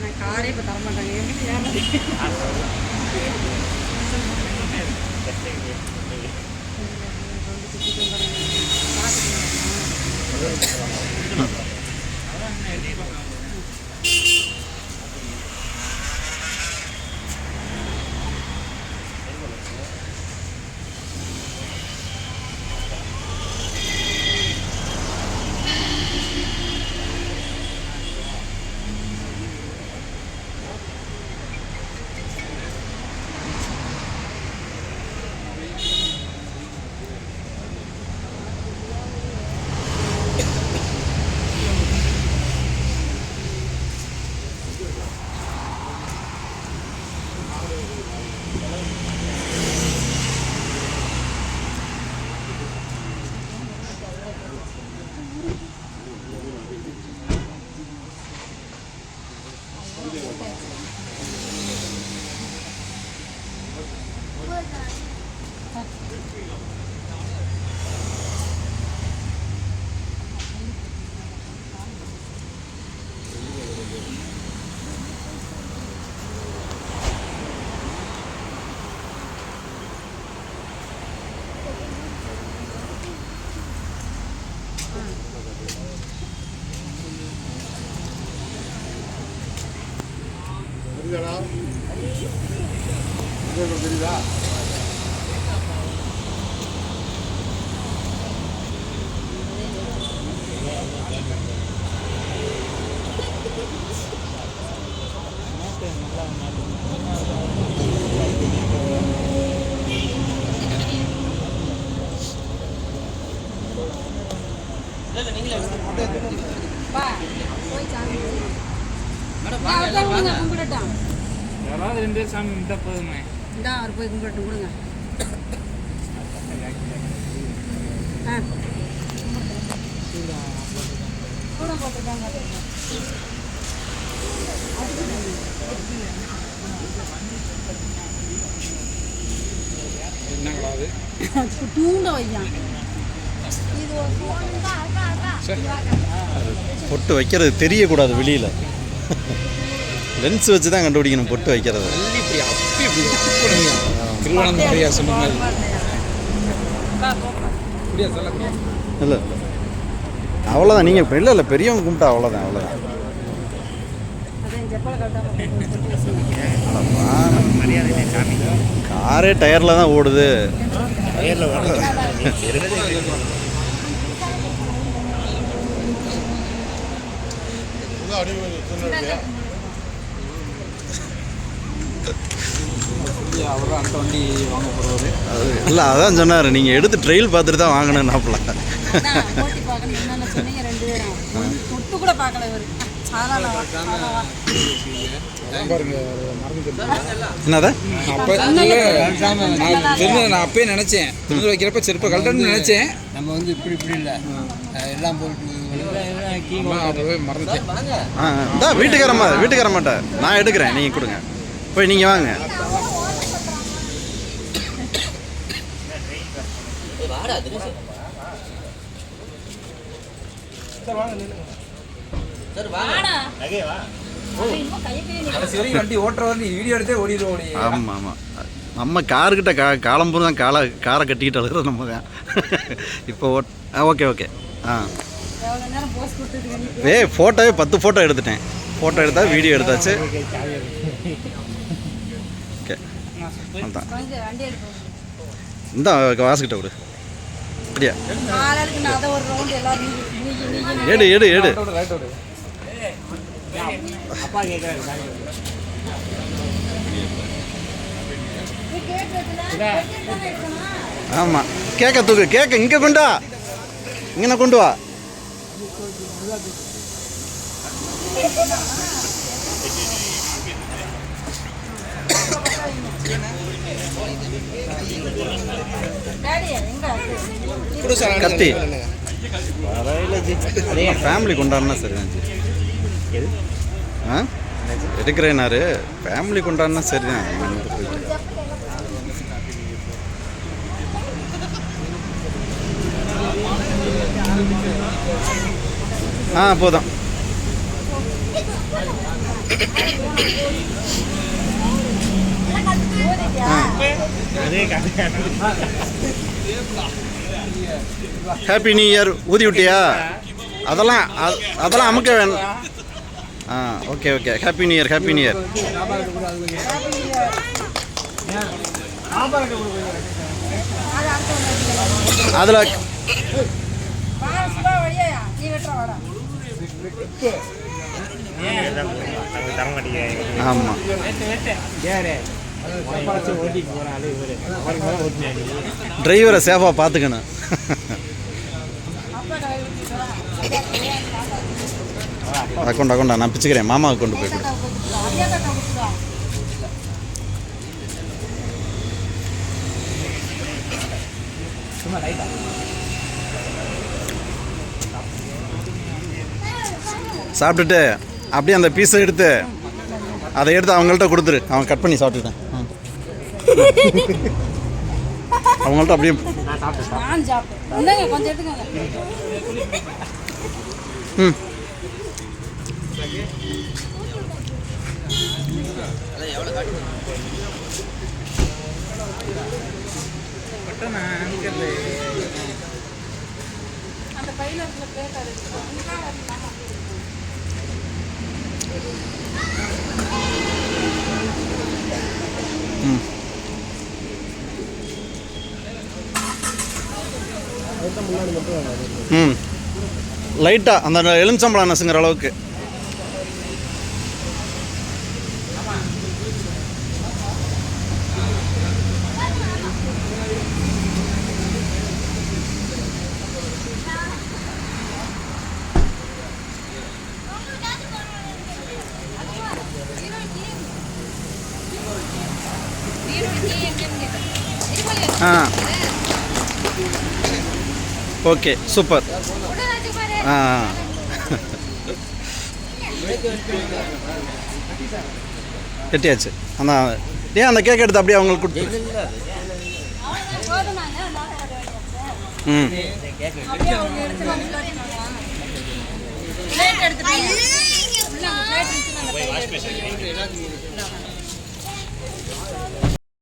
நான் காரே இப்போ தர மாட்டாங்க தெரியுதா? யாராவது 2 பேர் சாமி கும்பிட்டா போதுமே. இந்தா அவர் போய் கும்பிட்டு கொடுங்க. கூட போட்டுருக்காங்க. என்னங்களா அது? தூண்ட வையா. பொட்டு வைக்கிறது தெரியக்கூடாது வெளியில். லென்ஸ் வச்சு தான் கண்டுபிடிக்கணும் பொட்டு வைக்கிறது. இல்லை அவ்வளோதான். நீங்கள் இல்லை இல்லை பெரியவங்க கும்பிட்டா அவ்வளோதான் அவ்வளோதான். காரே டயரில் தான் ஓடுது. இல்லை அதான் சொன்னார் நீங்கள் எடுத்து ட்ரெயில் பார்த்துட்டு தான் வாங்கினேன்னாப்புல. என்னதான் நான் அப்பயே நினைச்சேன் துணி வைக்கிறப்ப செருப்பை கழட்டணும்னு நினைச்சேன். நம்ம வந்து இப்படி இல்லை எல்லாம் போட்டு மறந்துட்டேன். வீட்டுக்கார மாட்டேன் நான் எடுக்கிறேன். நீங்கள் கொடுங்க போய் நீங்கள் வாங்க. வண்டி ஓட்டுறவர் வீடியோ எடுத்தே ஓடிடுவோம். ஆமாம் ஆமாம் நம்ம காருக்கிட்ட காலம்பூர் தான் காரை கட்டிக்கிட்டு அழுகிறது நம்ம தான். இப்போ ஓகே ஓகே. ஃபோட்டோவே 10 ஃபோட்டோ எடுத்துட்டேன். ஃபோட்டோ எடுத்தா வீடியோ எடுத்தாச்சு. ஓகே அதான் இந்த வாசுக்கிட்ட விடு. அப்படியா எடு எடு எடு. ஆமாம் கேக்க தூக்கு. கேக்க இங்கே கொண்டு வா. இங்கே கொண்டு வா. கத்தி ஃபேமிலி கொண்டாடினா சரிதான் ஜி. எடுக்கிறேனாரு ஃபேமிலி கொண்டாடினா சரிதான். போதும். ஹாப்பி நியூ இயர் ஊதி விட்டியா? அதெல்லாம் அதெல்லாம் அமுக்க வேணும். ஆ okay okay. Happy new year, happy new year. அதில் ஆமாம் டிரைவரை சேஃபாக பார்த்துக்கணும். அக்கௌண்டா நான் பிச்சுக்கிறேன், மாமாவுக்கு கொண்டு போய்ட்டு. சாப்பிட்டுட்டு அப்படியே அந்த பீஸை எடுத்து அதை எடுத்து அவங்கள்ட்ட கொடுத்துரு. அவன் கட் பண்ணி சாப்பிட்டுட்டேன். அவங்கள்ட்ட அப்படியே ம் ம் லைட்டாக அந்த எலுமிச்சம்பழம் நசுங்கிற அளவுக்கு. ஆ ஓகே சூப்பர். ஆ கெட்டியாச்சு. அந்த ஏன் அந்த கேக் எடுத்து அப்படியே அவங்களுக்கு கொடுத்து. ம்